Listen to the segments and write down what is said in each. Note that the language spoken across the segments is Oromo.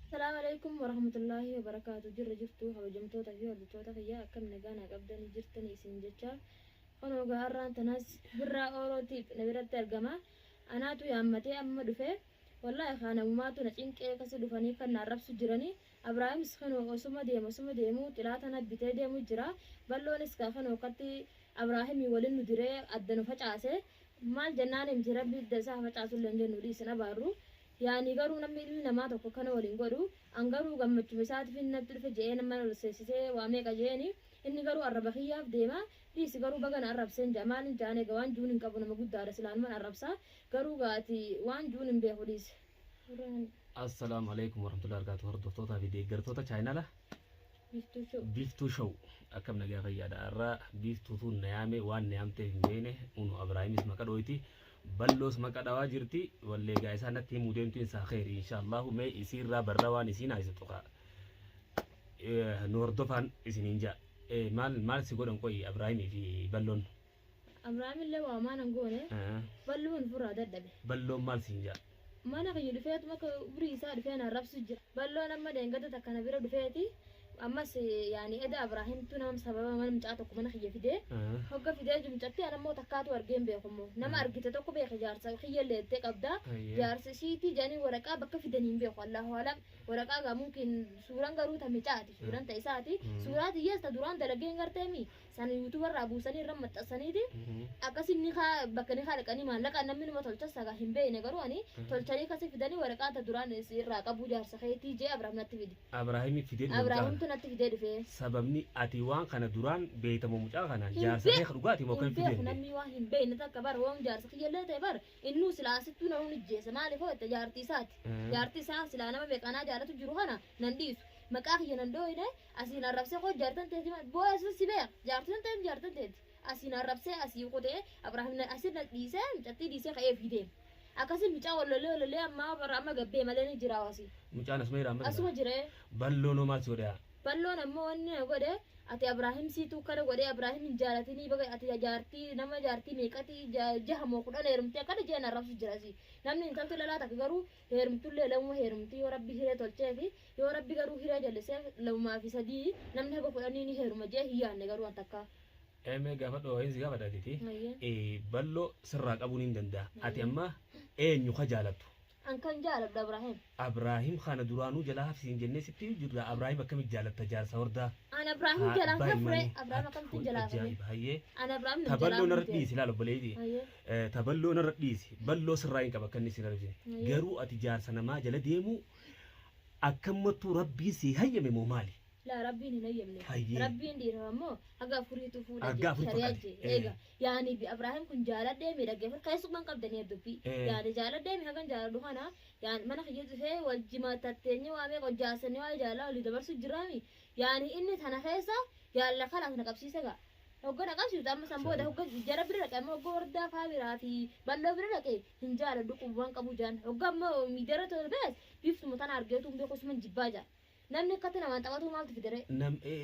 السلام عليكم ورحمة الله وبركاته. جرتو هوجمتوتا في هوجمتوتا خيا كم نجانا قبضني جرتني سنجتشا خنو قارن تناس برا أوروتيب نبرت الجماعة أنا تو يا أمتي أما دفع والله خانا وماتو نتين كيس دفني كان نعرف سجراني أبراهيم سخنو وسما ديمو تلاتنا بيتي ديمو جرا بلونس كخنو كتي أبراهيم يولن نديره أدنو فجأة maal jennaan himti rabbi dasaa facaasu illee nurii sana baarru yaani garuu namni ilmi namaa tokko kana waliin godhu an garuu gammachuu isaatiif natti dhufe je'ee nama ol seessisee waamee qajeeni inni garuu arraba kiyyaaf deema dhiisi garuu bagana arrabseen jamaan jaane ga waan juun hin qabu nama guddaadha silaan man arrabsaa garuu gaati waan juun hin beeku dhiisi. Assalamu alaikum warahmatullahi wabarakatuh. Hordoftoota fi deeggartoota chaayinala Biiftuu show akkam nagaa fayyaadha irraa biiftuutuun nayaame waan nayaamtee hin beekne unu Abraahimis maqaa dhoyti balloos maqaa dhawaa jirti wallee gaa isaa natti himuu deemtu isaa khayri inshaallahu mee isiirraa barra waan isiin haayisatu qaa nu hordofaan isiniin jaa maal si godhan qoyi Abraahimii fi balloon Abrahaamillee waa maan angoone balloon furaa dadhabe balloon maal siin jaa mana kiyyu dhufeetu maka urii isaa dhufeen arrabsu jira balloon amma deengata takkana bira dhufeeti أمس يعني إذا إبراهيم تنام سبب ما نمجأته كمان خيّة فيدي هو كفيدي جمجتي أنا مو تكاتو أرجين بيخمو نما أرجيته تكو بيخ جارس خيّة اللي تك أبدا جارس شيء جاني ورقة بك في دنيم بيخو الله أعلم ورقة ممكن سوران قروتها مجاتي سوران تيساتي سورات يس تدوران دلقين قرتمي سان يوتيوبر أبو سني رمت سني دي أكاسي نخا بكني خالك أني ما لك أنا منو ما تلتش سجا هم بيني قرواني تلتشري كاسي في دني ورقة تدوران يصير راك أبو جارس خيّة تيجي إبراهيم نتفيدي إبراهيم فيدي natti fidee dhufe sababni ati waan kana duraan beeytamu mucaa kana jaarsa kee dhugaati moo kan fidee namni waan hin beeyne takka bar waan jaarsa kiyyalee ta'e bar innuu silaasittuu nama nijjeessa maaliif hoo itti jaartii isaa silaa nama beekanaa jaalatu jiru kana nan dhiisu maqaa kiyya nan dooyine asiin arrabsee koo jaartan teeti boo'eessu si beek jaartan teeti asiin arrabsee asii kutee Abrahaam asiin na dhiisee mucattii dhiisee ka'ee fidee akkasii mucaa wallolee ammaa bara amma gabbee malee ni jira wasi mucaan asuma jiree balloo no maal sodaa balloon ammoo wanni godhe ati Abrahaam siituu kana godhe Abrahaam hin jaalatini baga ati jaartii nama jaartii meeqati jaha moo kudhan heerumtee akkana jeen arrabsu jirasi namni intaltu lalaa takka garuu heerumtullee lammuma heerumti yoo rabbi hiree tolchee fi yoo rabbi garuu hiree jallisee lammaa fi sadii namni haga kudhanii ni heeruma jee hiyyaanne garuu an takka. Eme gaafa dhoohinsi gaafa dhaatiti balloo sirraa qabuun hin danda'a ati amma eenyu ka jaalattu. Ankan jaaladha Abrahaam kana duraanuu jalaa hafsiin jennee sitti jirra Abrahaam akkamitti jaalatta jaarsa hordaa ana Abrahaam jalaan kafre Abrahaam akkamitti jalaa ana Abrahaam taballoo narra dhiisi ilaala boleeti taballoo narra dhiisi balloo sirraa hin qaba kan isin argine garuu ati jaarsa namaa jala deemu akkamattuu rabbii si hayyame moo maali لا ربي نيمني ربي نديره مو أجا فريتو فودا شريعة إيجا يعني بإبراهيم كن جالد دمي رجع فكيس من قبل دنيا دبي يعني جالد دمي هكذا جالد هنا يعني من خيجت فيه والجماعة تتني وامي قجاسني والجالة اللي دبر سجرامي يعني إني ثنا خيسة يلا خلاص نكبسي سجا هوجا نكبسي تام سامبودا هوجا جرب بريك أما هوجا وردا فابراتي بلو بريك إن جالد دوكم وان كبوجان هوجا ما ميدرة تلبس بيفت متنا أرجعتهم بيخش من جباجا namni akkatti namaan taphatu maaltu fidere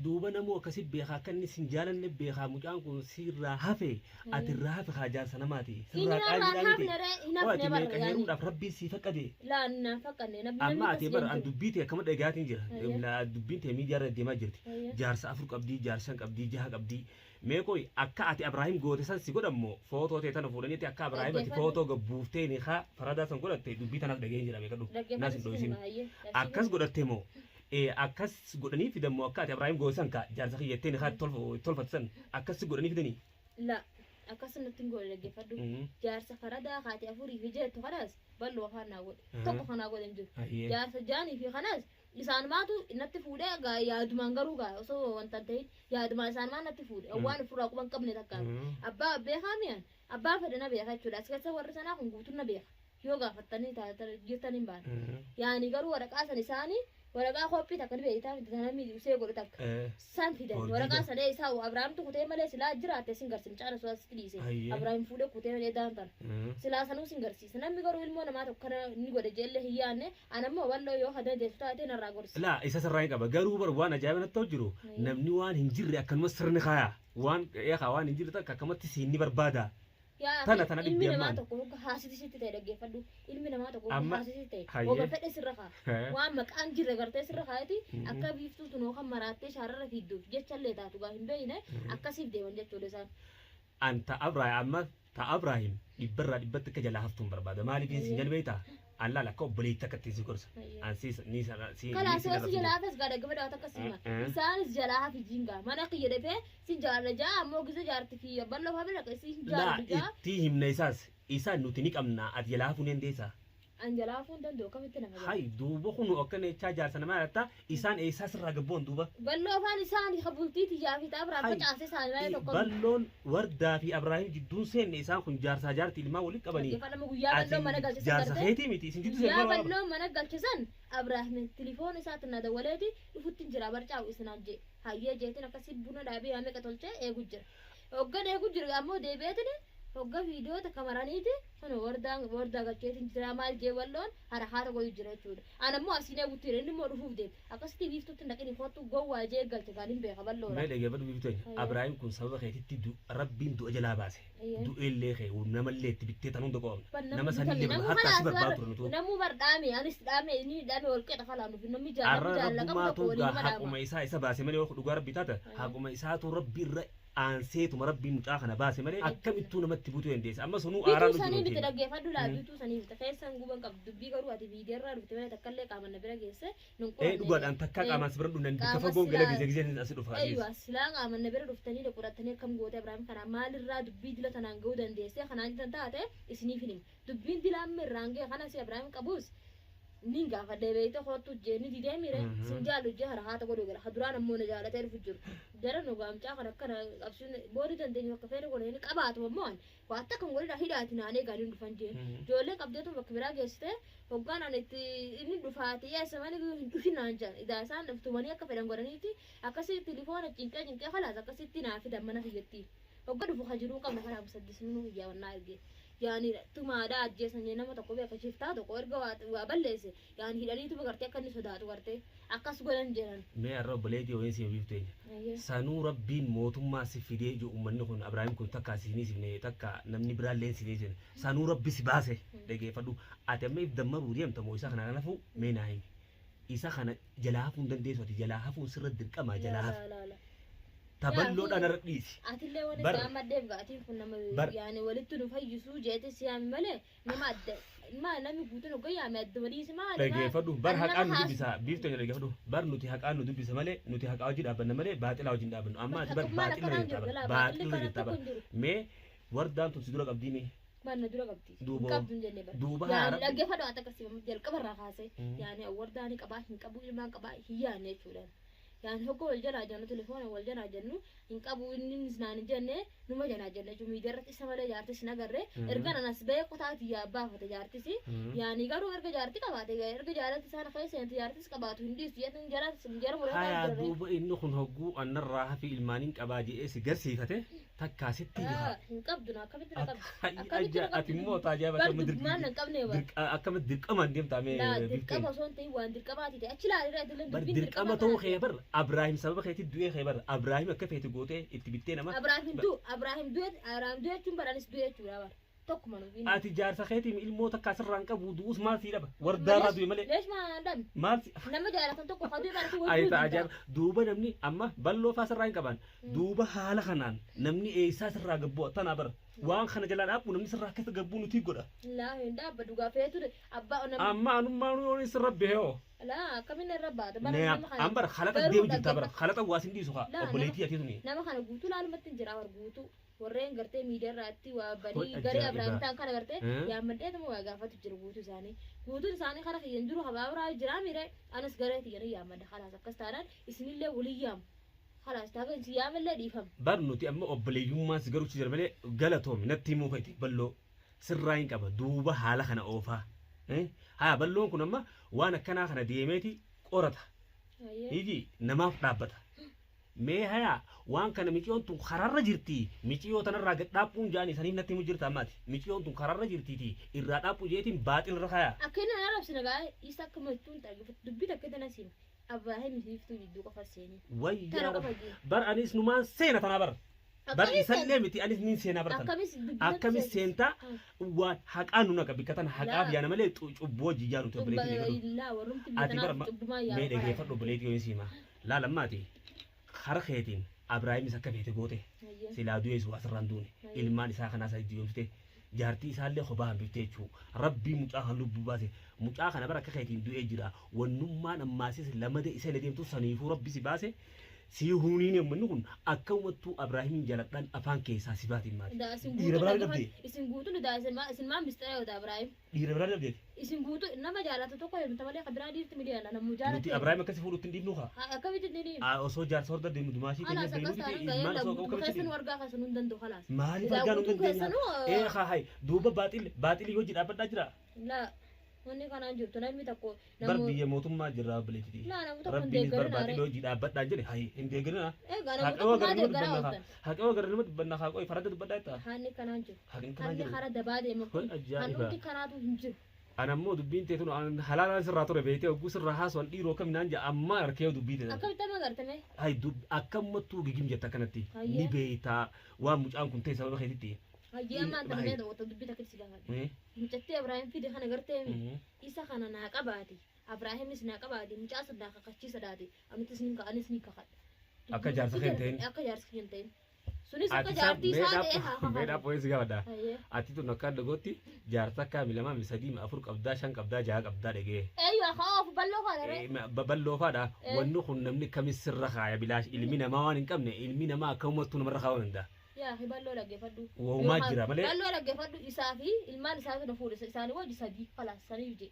duuba namoo akkasi beekaa akka inni sin jaalanne beekaa mucaan kun sirraa hafe ati irraa hafe haa jaarsa namaati sirraa qaaliidhaan qajeeruudhaaf rabbiin sii faqqade laanna faqqanne amma ati bara an dubbii ta'e akkama dhagaatiin jira dubbiin ta'e miidiyaa irra deemaa jirti jaarsa afur qabdii jaarsan qabdii jaha qabdii meeqoy akka ati Abrahaam goote san si godhammoo footoo ta'e tana fuudhaniiti akka Abrahaam ati footoo gabbuuftee ni haa faradaa san godhatte dubbii tanas dhageen jira beekadhu naas hin dho'isin akkas godhatte moo akkas godhanii fidammoo akka ati Abrahaam goosan ka jaarsa kiyyattee ni haa tolfatsan akkas godhanii fidanii la akkas nutti hin godhe dhaggeeffadhu jaarsa faradaa kaati afurii fi jettu kanaas balloo afaan naa godhe tokko kanaa godhe hin jiru jaarsa jaanii fi kanaas isaan maatu natti fuudhee yaadumaan garuu osoo wanta ta'in yaadumaan isaan maan natti fuudhe waan furaa quban qabne takka abbaa beekaa mi'an abbaa fedhana beeka jechuudha as keessa warri sanaa kun guutuun na beeka yoo gaafattanii jirtaniin baana yaani garuu waraqaa san isaanii waraqaa koppii takka ni beektaa namni usee godhu takka san fidan waraqaa sadee isaa Abrahaam tu kutee malee silaa jiraate sin garsiin caala su'aa sitti dhiise Abrahaam fuudhee kutee malee daantara silaa sanuu sin garsiisa namni garuu ilmoo namaa tokko kana ni godhe jeellee hin yaanne anammoo walloo yoo hadan deessu taatee narraa gorsi laa isa sirraa hin qaba garuu bar waan ajaa'iba natti jiru namni waan hin jirre akkanuma sirni kaayaa waan eegaa waan hin jirre takka akkamatti siinni barbaada Tana tana ilmi namaa dhibbeemmaan. tokko hogga haasisitti ta'e dhaggeeffadhu ilmi namaa tokko Amma- hogga haasisitti ta'e hayyee. hogga fedhe sirra kaa waan maqaan jirre gartee sirra kaayati akka biiftuu tunoo kan maraattee shaararra fiidduuf jechallee taatu gaa hin beeyne akkasiif deeman jechuudha isaan. Anta Abrahaam amma ta Abrahaam dhibbarraa dhibbatti akka jalaa haftuun barbaada. Maaliif isin jalbeeyta? Allah lakka obboleetti akka ittiin si gorsa. Ansiisa ni Kalaas wasu jalaa hafes gaa dhaggeeffadhu dhaawata akkasima isaanis jalaa hafi jingaa mana kiyya dhafee si jaalla jaa ammoo gisa jaarti kiyya bal'oo faa bira qeessi hin laa jaallu jaa itti himna isaas isaan nuti ni qabna ati jalaa hafuu ni dandeessaa. an jalaa hafuu hin danda'u kamitti nama jala. Hay duuba kun akkana jechaa jaarsa namaa irratti isaan eessaas irraa gabboon duuba. Bal'oo faan isaanii ka bultii tiyyaa fi taabraa Hai. facaasee isaanii malee tokko. Balloon wardaa fi Abrahaam jidduun seenne isaan kun jaarsaa jaartii ilmaa walitti qabanii. Dhaggeeffadhama guyyaa bal'oo mana galchisan Jaarsa gartee. keetii miti isin jiddu Guyyaa seenne bal'oo mana galchisan Abrahaam tilifoon isaatti na dawwaleeti dhufutti hin jira barcaa'u isinaan jee. Hayyee jeetiin akkasii buna dhaabee yaa meeqa tolchee eegu jira. Hoggan eegu jira ammoo deebi'eetini hogga viidiyoota kamaraniiti kun wardaa galcheetiin jira maal jee balloon hara haara goyu jira jechuudha. An ammoo asiin eegutti jira inni immoo dhufuuf deema. Akkasitti biiftutti naqini kottu gowwaa jee galche kan hin beeka balloodha. Mee dhaggeeffadhu biiftoonni Abrahaam kun sababa keetitti rabbiin du'a jalaa baase. Du'eellee kee namallee itti bittee tan hunda qoomna. Nama sanillee harka si barbaadu ture nutu. Namuu bar dhaame anis dhaame inni dhaame wal qixa kalaa nuuf namni Arra jaallatu rabbumaatu waliin madhaama. haquma isaa isa baase malee waan dhugaa rabbii taata haquma isaatu rabbii irra aanseetuma rabbii mucaa kana baase malee akkamittuu namatti butuu dandeessa amma sunuu aaraan Bituu sanii nuti biti dhaggeeffadhu laa bituu sanii biti keessan guban qabdu dubbii garuu ati viidiyoorraa dhufte malee takkallee qaaman na bira geesse nun dhugaadhaan takka qaamaan si bira dhufnan bakka fagoon gala gizee gizeen asi dhufa Aywa silaa qaaman na bira dhuftanii qoratanii akkam goote Abrahaam kana maalirraa dubbii dila tanaan ga'uu dandeesse kanaan jiran taate isiniif hinim dubbiin dilaa amma irraan ga'e kana si Abrahaam qabus nin gaafa deebi'ee kootu jeeni didee mire sin jaalu jee hara haata godhu gara haduraan ammoo na jaalatee dhufu jiru dara nu gaamcaa kana akkana qabsuun boodi dandeenyu bakka feene godhanii qabaatu ammoo waatta kan godhudha hidhaati naanee gaaniin dhufan jee ijoollee qabdeetu bakka biraa geessite hoggaan ani itti inni dhufaati eessa mani hin dhufinaan jaan idaa isaan dhuftumanii akka fedhan godhaniiti akkasii tilifoona cinqee khalaas akkasitti naa fidan mana kiyyatti hogga dhufu hajiruu qabna kanaaf saddisnuu hiyyaawannaa ergee yaani tumaadha ajjeesanii nama tokko beeka shiftaa tokko erga waa balleesse yaani hidhaniitu gartee akka inni sodaatu gartee akkas godhan jedhan. Mee arra obboleetii ho'iin si biifteenya sanuu rabbiin mootummaa si fidee jiru uummanni kun Abrahaam kun takka siinii sifne takka namni biraallee si deesine sanuu rabbi si baase dhageeffadhu ati amma if dammaruu deemta moo isa kana kanaafuu mee naa himi isa kana jalaa hafuu hin dandeessu ati jalaa hafuun sirra dirqama jalaa hafu. Taballoodhaan irra dhiisi. Atillee wani jaama deef gaatiin kun nama yaani walitti nu fayyisuu jeete siyaami malee nama adda namni guutuun hogga yaame adda waliisi maali. Dhageeffadhu bar haqaan nu dubbisa biiftoonni dhageeffadhu bar nuti haqaan nu dubbisa malee nuti haqaa hojii dhaabbanna malee baaxilaa hojii dhaabbannu amma ati bar baaxilaa jirta mee wardaan tun si dura qabdiini. Mana dura qabdi. Qabduun jennee bara. Duuba yaani dhaggeeffadhu ati akkasii jalqabarraa kaasee yaani wardaani qabaa hin qabu ilmaan qabaa hin yaanne jechuudha. Yani hoggo wal jalaa jennu telefoona wal jalaa jennu hin qabu inni naan jenne numa jalaa jenne jechuun miidiyaarratti isa malee jaartis nagarre erga nanas bee qotaati yaa baafate jaartis yani garuu erga jaarti qabaate erga jaalatti isaan keessatti jaartis qabaatu hin dhiisu jedhan jaalatti jara mul'ata haa duuba inni kun hogguu annarraa hafi ilmaaniin qabaa jedhee si garsiifate takkaasitti hin qabdu na akkamitti na qabdu ati immoo taajaa'iba akkamitti dirqamaan deemtamee dirqama osoo hin ta'in waan dirqamaati ta'e achi laalirraa idileen dubbiin dirqama ta'uu kee bar Abrahaam sababa keetii du'ee kee bar Abrahaam akka feete gootee itti bittee nama Abrahaam du'e jechuun baranis du'e jechuudha bar tokkuma nuuf ati jaarsa keetii ilmoo takka asirraan qabu du'us maal sii dhaba wardaarraa du'e malee leesh maadam maal nama jaalatan tokko kaduu baratu ay taajaa'iba duuba namni amma balloo faa sirraa hin qaban duuba haala kanaan namni eessaa sirraa gabboo tanaa bara waan kana jalaa dhaabu namni sirraa keessa gabbuu nuti godha laa hin dhaabba dhugaa feetu abbaa amma anummaan yoo sirra behoo لا كمين الرباط أمبر خلطة ديم جبتها بر خلطة واسين دي سخاء وبليتي أتيتوني نما خنا قوتو لا لما تنجرا ورقوتو ورين قرتي ميدر راتي وبري قري أبراهيم تان خنا قرتي يا مدة تمو وقافة تجرا قوتو ثاني قوتو ثاني خنا خينجرو خباب راي جرا ميره أنا سقرتي يعني يا مدة خلاص كستارن إسني اللي وليام خلاص تاكل سيام اللي ديفهم برنوتي أما أبليوم ما سقرو تجرا ملي غلطهم نتي مو فيتي بلو سراين كابا دوبا حالة خنا أوفا ها بلون كنا وانا كنا خنا ديمتي قرطة يجي نماف دابتا مي هيا وان كان ميكيون تون خرر جرتي ميكيو تن راغ دابون جاني سنين نتي مجرتا ماتي ميكيون تون خرر جرتي تي إرا دابو جيتين باطل رخايا أكينا نعرف سنغاي يساك مجتون تاقف دبيتا كده نسيم أبراهيم يفتو يدو قفا سيني وي يا رب بر أنيس نمان سينة تنابر bar isallee miti anis nin seenaa baratan akkamis seentaa waan haqaan nu naqa bikkatan haqaaf yaana malee cubboo jiyyaa nuti obboleetti beekatu ati bara mee dhageeffadhu obboleetti yoo siima laalammaati hara keetiin Abrahaamis akka beete goote silaa du'ees waa sirraan duune ilmaan isaa kanaas itti yoomsite jaartii isaallee kophaa hambiftee jechuu rabbii mucaa kan lubbuu baase mucaa kana bara akka keetiin du'ee jira wannummaan ammaasis lamade isa deemtu saniifuu rabbi si baase si huniin yommanni kun akka umattuu Abrahaamin jaladhaan afaan keessaa si baatiin maali dhiira biraa dhabdee isin guutuun isin maan bistara yoo Abrahaam dhiira biraa dhabdee isin guutuu nama jaalatu tokko yoo malee kabiraa dhiirti miliyoona namu jaalatu nuti Abrahaam akkasi fuudhutti hin dhiibnu kaa akkamitti ni osoo jaarsa horda deemu dumaashii keenya beeynuuti ilmaan osoo qabu keessan wargaa kasan hun danda'u khalaas maaliif argaa nu dandeenya haa hay duuba baaxili yoo jidhaabadhaa jira la wanni kanaan jirtu namni tokko bar biyya mootummaa jirraa bileetiti rabbiinis barbaaxili yoo jidhaabadhaa jedhe hay hin deeggarina haqeewwa gara nama dubbanna haaqoo farada dubbadhaa jetta haanni kanaan jiru haanni hara dabaa deema kun hanuuti kanaatu hin jiru anammoo dubbiin teetu halaalaan sirraa ture beeytee ogguu sirraa haaswan dhiiroo kaminaan jaa amma harkee dubbii teetu akkamitti amma gartame hay akkamattuu gigim jetta kanatti ni beeytaa waan mucaan kun ta'e sababa keetitti Haji amma tanne da wata dubbi takir siga hadi mucatte Ibrahim fi da kana garte mi isa kana na qabati Ibrahim is na qabati muca sadda ka kachi sadati amit sin ka anis ni ka khad akka jar sakenten suni saka jarti sade ha meda poes ga wada ati to nakka dagoti jar sakka milama misadi ma afur qabda shan qabda ja qabda dage aywa khawf ballo fa dare ballo fa da wannu kun namni kamis sirra khaya bilash ilmina ma wanin kamne ilmina ma kamatu namra khawan da ya ballo laggefadhu wama jira malee ballo laggefadhu isaa fi ilmaan isaa na fuudhe isaanii wajji sadii khalas sanii je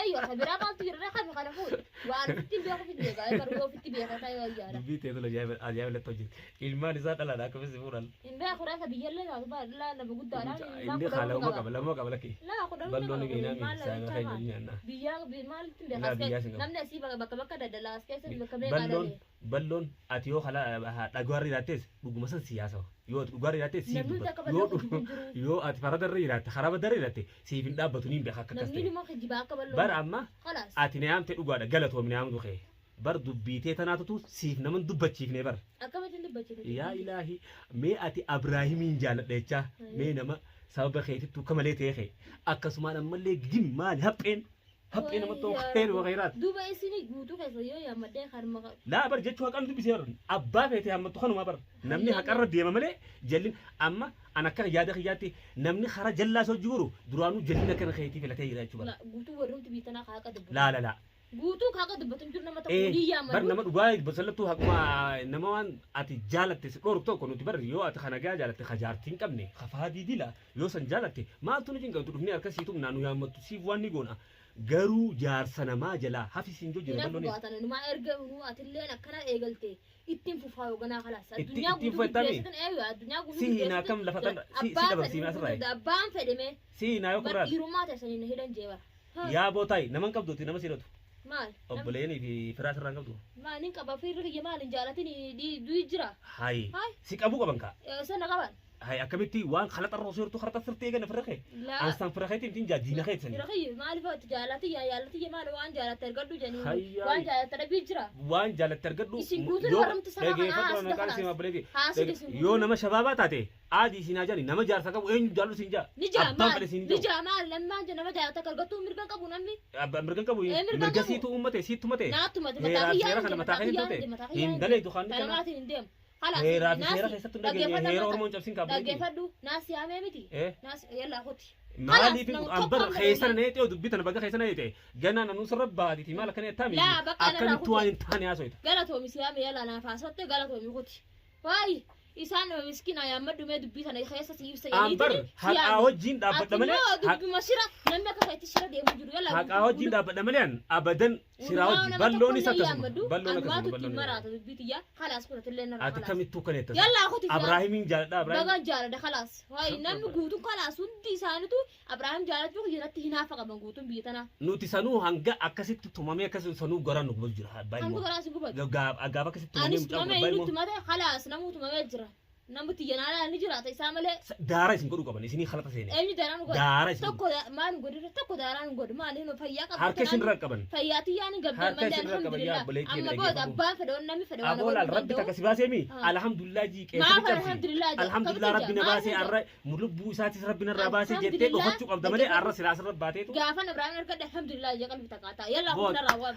ayyo khabira maaltu jira khabi kana fuudhe waan fitti beeku fitti beeka bargo fitti beeka tayo ayyaara bite to ajaib la toji ilmaan isaa dhala da kamis fuudhan inda khura ka biyalle na ba la na bugudda la indi khala ma qabala ki la khodan ballo ni ina mi sa na khay nyanna biya bi mal tinde haske namne si baka dadala haske se baka be ballon ballon ati yoo khala dhagwarri rates dhuguma san siyaasa yoo dhugwarri rates si yoo ati faradarri ratte kharabadarri ratte si fin dhabbatu nin be hakka kaste namni ma khijiba ka ballon bar amma ati ne amte dhugaadha galatoo min amdu khe bar dubbitee tanaatutu siif naman dubbachiifne bar akkamitti dubbachiifne yaa ilaahi mee ati Abrahaamin jaaladhecha mee nama sababa keetittu kamalee ta'e akkasumaan ammallee gim maali hapheen nama tokko khayr wa khayrat duba isini guutu keessa yoo yaamadee harma la bar jechu haqan dubbisee abbaa feete hammattu kanuma bar namni haqarra deema malee jallin amma ana akka yaada khiyaati namni khara jallaa soo jiru duraanu jallina kana khayti filatee jira jechu bar guutu warrumti biitana haqa dubbu la guutu haqa dubbatan jiru nama tokko diyyaa bar nama dhugaa basalatu haqma nama waan ati jaalatte si dhoruk tokko nuti bar yoo ati kana gaa jaalatte khajaartiin qabne khafaadii dila yoo san jaalatte maaltu nu jinga dhufni arkasiitu naanu yaamattu siif waan ni goona garuu jaarsa namaa jala hafisin jo jira balloon baatan numa erga nu atilleen akkana eegalte ittiin fufaa yoganaa khalas addunyaa guutuu si hina kam lafatan si dabarsi ma asrai abbaan fedheme si hina yo kurat hirumaa tasanii na hidhan jeeba yaa bootai naman qabduti nama sidatu maal obboleeni fi firaas irraan qabdu maalin qaba firri kiyya maalin jaalatin du'i jira hay si qabu qaban ka sana qaban هاي أكملتي وان خلت الرسول تخرط فرتي جنا فرخي أنسان فرخي تيم تيجا دينا خير سني فرخي ما أعرف تجالتي يا يالتي يا مال وان جالت ترقدو جاني وان جالت تربي جرا وان جالت ترقدو يو لقي فترة أنا قال سيما بلقي يو نما شبابات هاتي عادي سيناجاني نما جار سكاب وين جالو سينجا نجا مال لما جنا ما جالت ترقدو مرقان كابو نمي مرقان كابو مرقان سيتو أمتي سيتو متي ناتو متي متاخي هندلي دخان تلماتي ندم خلاص هيرا أرمون جالسين كابلي دقيقة ناس يا ميمتي ناس يلا خدي مالي في أمبر خيسنا نيتي ودبيتنا بقى خيسنا نيتي جانا ننصر ربادي تي مالك أنا تامي لا بقى أنا أكن توان تاني أسويت قالتهم مسيامي يلا أنا فاسوت قالتهم خدي واي إنسان مسكين يا مدو ما دبيتنا خيسة سيف أمبر هك أوجين دابت دملي هك بمشيرة لما كفاية تشيرة دي مجرو يلا هك أوجين دابت دمليان أبدا شراوج بلوني سكسم بلوني كسم بلوني مرات دبيتيا خلاص كنا تلنا أتكمل توكنيت يلا خدي إبراهيم جال ده إبراهيم بقى جال ده خلاص واي نام قوتون خلاص ودي سانتو إبراهيم جالت بقى جرت هنا فقط بقوتون بيتنا نوتي سانو هنگا أكسيت تومامي أكسيت سانو غران نقبل جرا باي مو هنگا غران سنقبل غاب أكسيت تومامي أنيس تومامي إنو تومامي خلاص نمو تومامي جرا namuti janaala ni jiraata isaa malee daara isin godhu qaban isinii khalata seene eenyu daaraan godha daara isin tokko maan godhu tokko daaraan godhu maali no fayyaa qabu harka isin irra qaban fayyaati yaani gabdaan harka malee isin irra qaban yaa alhamdulillah obboleettii amma booda abbaan fedhe namni fedhe waan abool al rabbi takka si baasee mi alhamdulillah ji maaf qeessi alhamdulillah alhamdulillah rabbi na baasee arra lubbuu isaatis rabbi narraa baasee jettee dhofachuu qabda malee arra silaas irra baateetu gaafa nabraan argadde alhamdulillah je qalbi taqaata yalla hunna raawwa